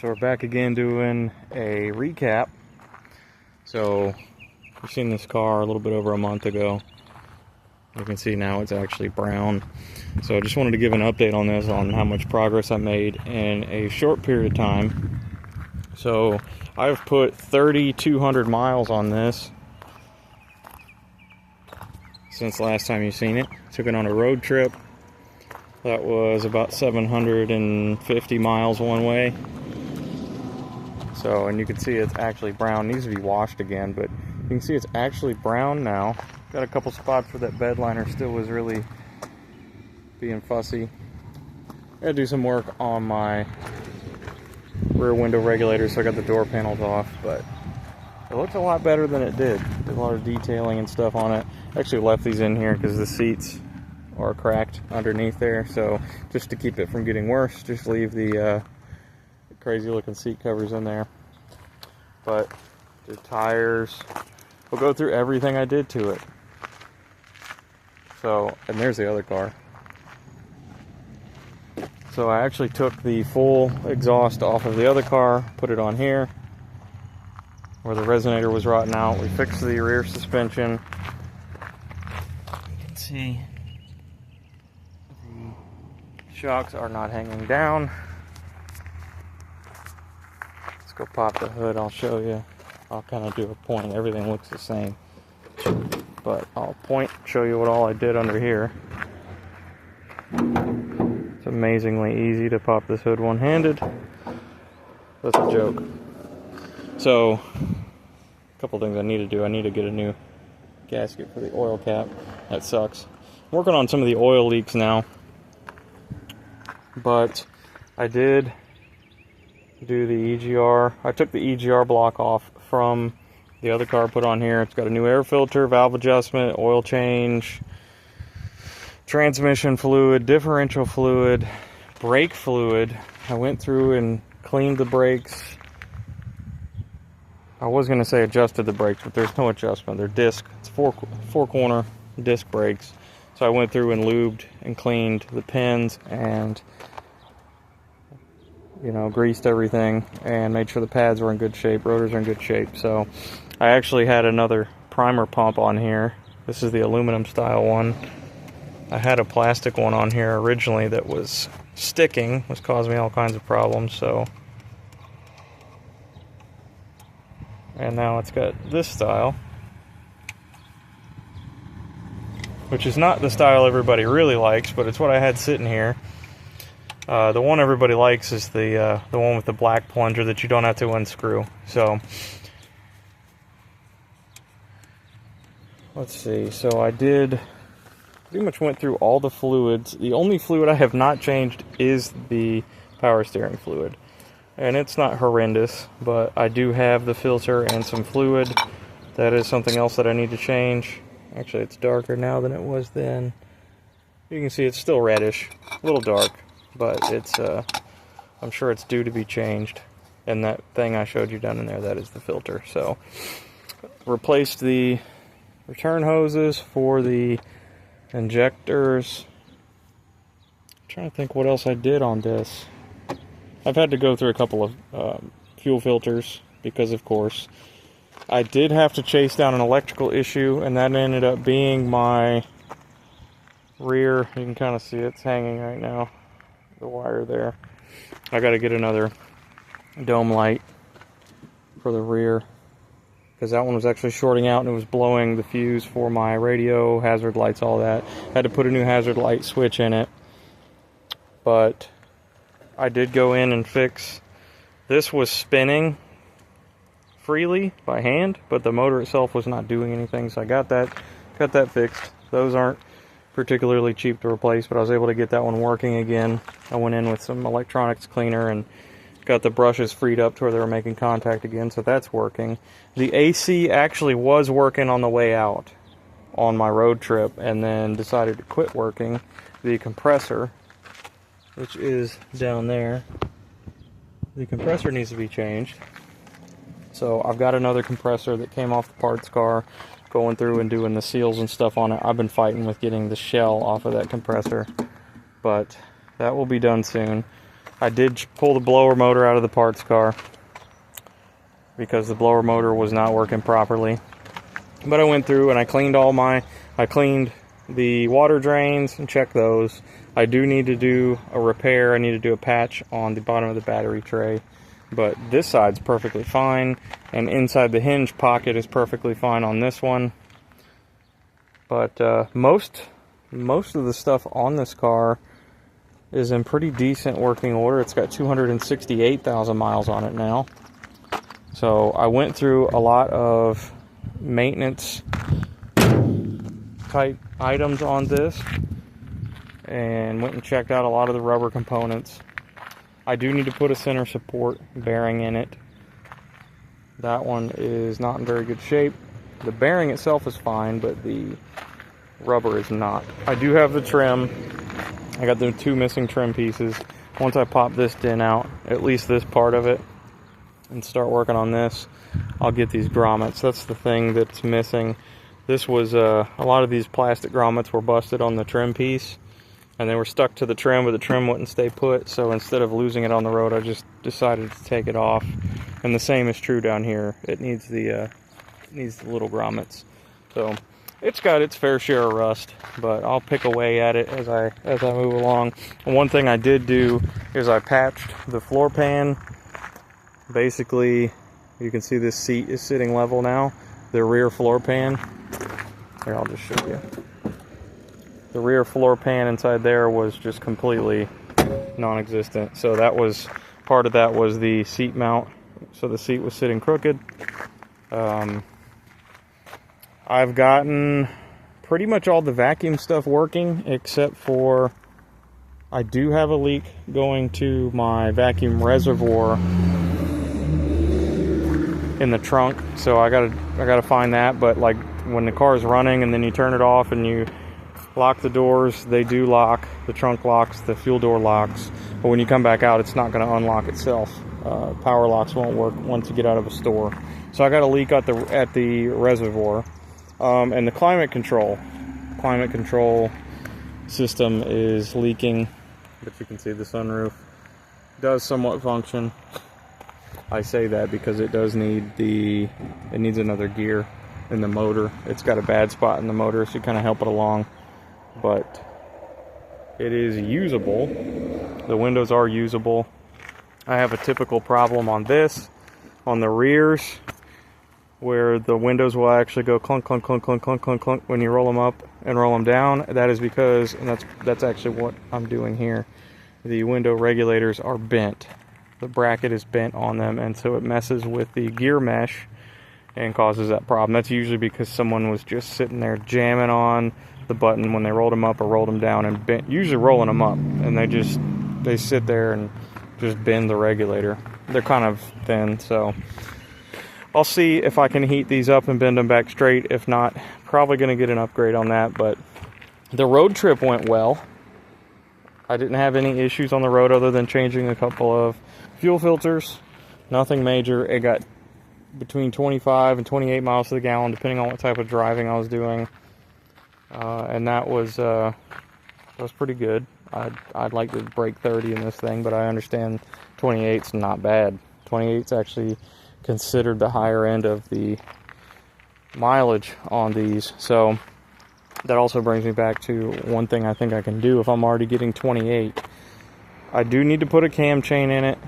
So we're back again doing a recap. So we've seen this car a little bit over a month ago. You can see now it's actually brown. So I just wanted to give an update on this, on how much progress I made in a short period of time. So I've put 3,200 miles on this since last time you've seen it. Took it on a road trip. That was about 750 miles one way. So, and you can see it's actually brown. It needs to be washed again, but you can see it's actually brown now. Got a couple spots where that bed liner still was really being fussy. Gotta do some work on my rear window regulator, so I got the door panels off, but it looks a lot better than it did. There's a lot of detailing and stuff on it. I actually left these in here because the seats are cracked underneath there, so just to keep it from getting worse, just leave the crazy looking seat covers in there. But the tires, we'll go through everything I did to it. So, and there's the other car. So I actually took the full exhaust off of the other car, put it on here where the resonator was rotting out. We fixed the rear suspension. You can see the shocks are not hanging down. Let's go pop the hood, I'll show you. I'll kind of do a point. Everything looks the same, but I'll point, show you what all I did under here. It's amazingly easy to pop this hood one-handed. That's a joke. So, a couple things I need to do. I need to get a new gasket for the oil cap. That sucks. I'm working on some of the oil leaks now, but I did do the EGR. I took the EGR block off from the other car, put on here. It's got a new air filter, valve adjustment, oil change, transmission fluid, differential fluid, brake fluid. I went through and cleaned the brakes. I was going to say adjusted the brakes, but there's no adjustment. They're disc. It's four corner disc brakes. So I went through and lubed and cleaned the pins and, you know, greased everything and made sure the pads were in good shape, rotors are in good shape. So I actually had another primer pump on here. This is the aluminum style one. I had a plastic one on here originally that was sticking, was causing me all kinds of problems. So, and now it's got this style, which is not the style everybody really likes, but it's what I had sitting here. The one everybody likes is the one with the black plunger that you don't have to unscrew. So let's see. So I did pretty much went through all the fluids. The only fluid I have not changed is the power steering fluid, and it's not horrendous, but I do have the filter and some fluid. That is something else that I need to change. Actually, it's darker now than it was then. You can see it's still reddish, a little dark, but it's I'm sure it's due to be changed. And that thing I showed you down in there, that is the filter. So replaced the return hoses for the injectors. I'm trying to think what else I did on this. I've had to go through a couple of fuel filters because, of course, I did have to chase down an electrical issue, and that ended up being my rear. You can kind of see it's hanging right now, the wire there. I got to get another dome light for the rear because that one was actually shorting out and it was blowing the fuse for my radio, hazard lights, all that. Had to put a new hazard light switch in it, but I did go in and fix. This was spinning freely by hand, but the motor itself was not doing anything, so I got that fixed. Those aren't particularly cheap to replace, but I was able to get that one working again. I went in with some electronics cleaner and got the brushes freed up to where they were making contact again, so that's working. The AC actually was working on the way out on my road trip, and then decided to quit working. The compressor, which is down there, the compressor needs to be changed. So I've got another compressor that came off the parts car, going through and doing the seals and stuff on it. I've been fighting with getting the shell off of that compressor, but that will be done soon. I did pull the blower motor out of the parts car because the blower motor was not working properly. But I went through and I cleaned I cleaned the water drains and checked those. I do need to do a repair. I need to do a patch on the bottom of the battery tray. But this side's perfectly fine, and inside the hinge pocket is perfectly fine on this one. But most of the stuff on this car is in pretty decent working order. It's got 268,000 miles on it now. So I went through a lot of maintenance type items on this and went and checked out a lot of the rubber components. I do need to put a center support bearing in it. That one is not in very good shape. The bearing itself is fine, but the rubber is not. I do have the trim. I got the 2 missing trim pieces. Once I pop this dent out, at least this part of it, and start working on this, I'll get these grommets. That's the thing that's missing. This was a lot of these plastic grommets were busted on the trim piece, and they were stuck to the trim, but the trim wouldn't stay put. So instead of losing it on the road, I just decided to take it off. And the same is true down here. It needs the little grommets. So it's got its fair share of rust, but I'll pick away at it as I move along. And one thing I did do is I patched the floor pan. Basically, you can see this seat is sitting level now. The rear floor pan. Here, I'll just show you. The rear floor pan inside there was just completely non-existent. So that was, part of that was the seat mount. So the seat was sitting crooked. I've gotten pretty much all the vacuum stuff working, except for I do have a leak going to my vacuum reservoir in the trunk. So I gotta find that. But like when the car is running and then you turn it off and you lock the doors, they do lock. The trunk locks, the fuel door locks, but when you come back out, it's not going to unlock itself. Power locks won't work once you get out of a store. So I got a leak at the reservoir, and the climate control system is leaking. But you can see the sunroof does somewhat function. I say that because it does need it needs another gear in the motor. It's got a bad spot in the motor, so you kind of help it along. But it is usable. The windows are usable. I have a typical problem on this, on the rears, where the windows will actually go clunk, clunk, clunk, clunk, clunk, clunk, clunk when you roll them up and roll them down. That is because, and that's actually what I'm doing here, the window regulators are bent. The bracket is bent on them, and so it messes with the gear mesh and causes that problem. That's usually because someone was just sitting there jamming on the button when they rolled them up or rolled them down, and bent, usually rolling them up, and they sit there and just bend the regulator. They're kind of thin, so I'll see if I can heat these up and bend them back straight. If not, probably going to get an upgrade on that. But the road trip went well. I didn't have any issues on the road other than changing a couple of fuel filters. Nothing major. It got between 25 and 28 miles to the gallon, depending on what type of driving I was doing. And that was pretty good. I'd like to break 30 in this thing, but I understand 28's not bad. 28's actually considered the higher end of the mileage on these. So that also brings me back to one thing I think I can do if I'm already getting 28. I do need to put a cam chain in it.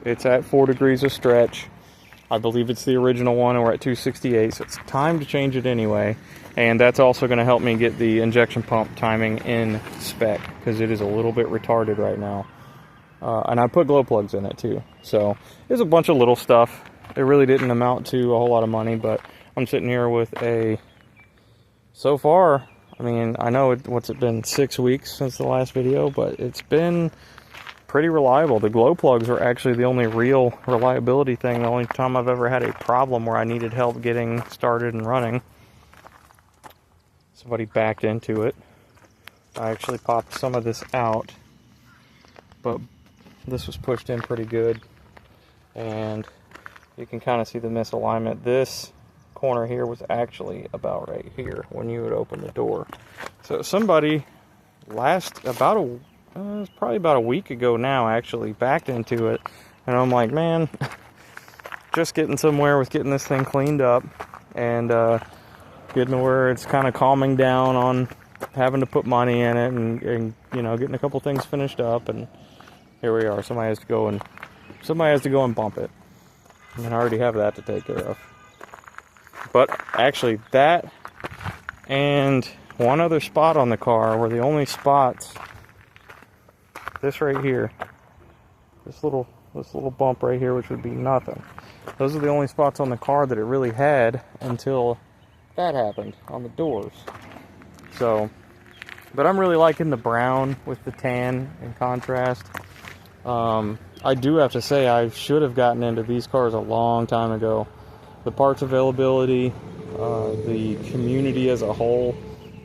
It's at 4 degrees of stretch. I believe it's the original one, and we're at 268, so it's time to change it anyway. And that's also going to help me get the injection pump timing in spec, because it is a little bit retarded right now. And I put glow plugs in it too. So there's a bunch of little stuff. It really didn't amount to a whole lot of money, but I'm sitting here with so far, I mean, I know what's it been, 6 weeks since the last video, but it's been pretty reliable. The glow plugs are actually the only real reliability thing. The only time I've ever had a problem where I needed help getting started and running. Somebody backed into it. I actually popped some of this out, but this was pushed in pretty good, and you can kind of see the misalignment. This corner here was actually about right here when you would open the door. So somebody It was probably about a week ago now, actually, backed into it. And I'm like, man, just getting somewhere with getting this thing cleaned up and getting to where it's kind of calming down on having to put money in it and you know, getting a couple things finished up. And here we are. Somebody has to go and bump it. And I already have that to take care of. But actually, that and one other spot on the car were the only spots. This right here, this little bump right here, which would be nothing. Those are the only spots on the car that it really had until that happened on the doors. So, but I'm really liking the brown with the tan in contrast. I do have to say I should have gotten into these cars a long time ago. The parts availability, the community as a whole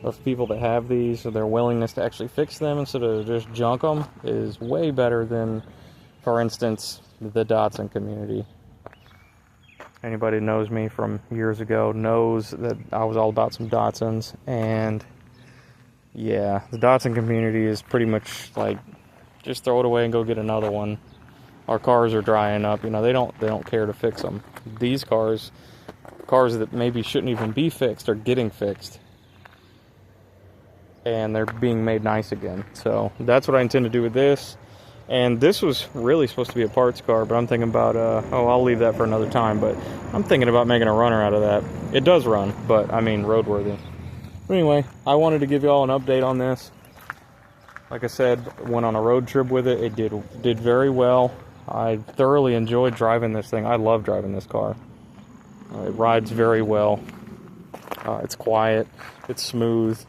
of people that have these, so their willingness to actually fix them instead of just junk them is way better than, for instance, the Datsun community. Anybody who knows me from years ago knows that I was all about some Datsuns, and yeah, the Datsun community is pretty much like, just throw it away and go get another one. Our cars are drying up, you know, they don't care to fix them. These cars that maybe shouldn't even be fixed are getting fixed. And they're being made nice again. So that's what I intend to do with this. And this was really supposed to be a parts car, but I'm thinking about, I'll leave that for another time, but I'm thinking about making a runner out of that. It does run, but I mean roadworthy. But anyway, I wanted to give you all an update on this. Like I said, went on a road trip with it. It did very well. I thoroughly enjoyed driving this thing. I love driving this car. It rides very well. It's quiet. It's smooth.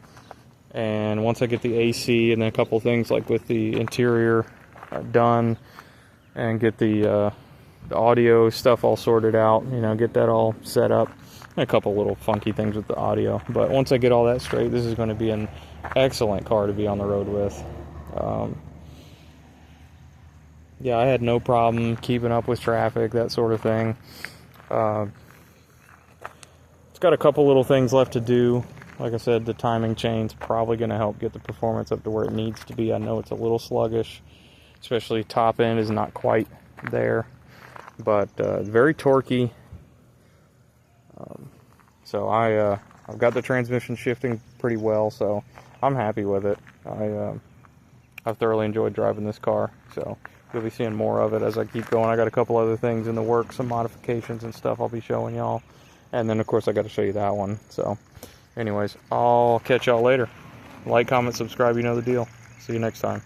And once I get the AC and then a couple things like with the interior done and get the audio stuff all sorted out, you know, get that all set up. And a couple little funky things with the audio. But once I get all that straight, this is going to be an excellent car to be on the road with. Yeah, I had no problem keeping up with traffic, that sort of thing. It's got a couple little things left to do. Like I said, the timing chain's probably going to help get the performance up to where it needs to be. I know it's a little sluggish, especially top end is not quite there, but very torquey. So I've got the transmission shifting pretty well, so I'm happy with it. I've thoroughly enjoyed driving this car, so you'll be seeing more of it as I keep going. I got a couple other things in the works, some modifications and stuff I'll be showing y'all. And then, of course, I got to show you that one. So, anyways, I'll catch y'all later. Like, comment, subscribe, you know the deal. See you next time.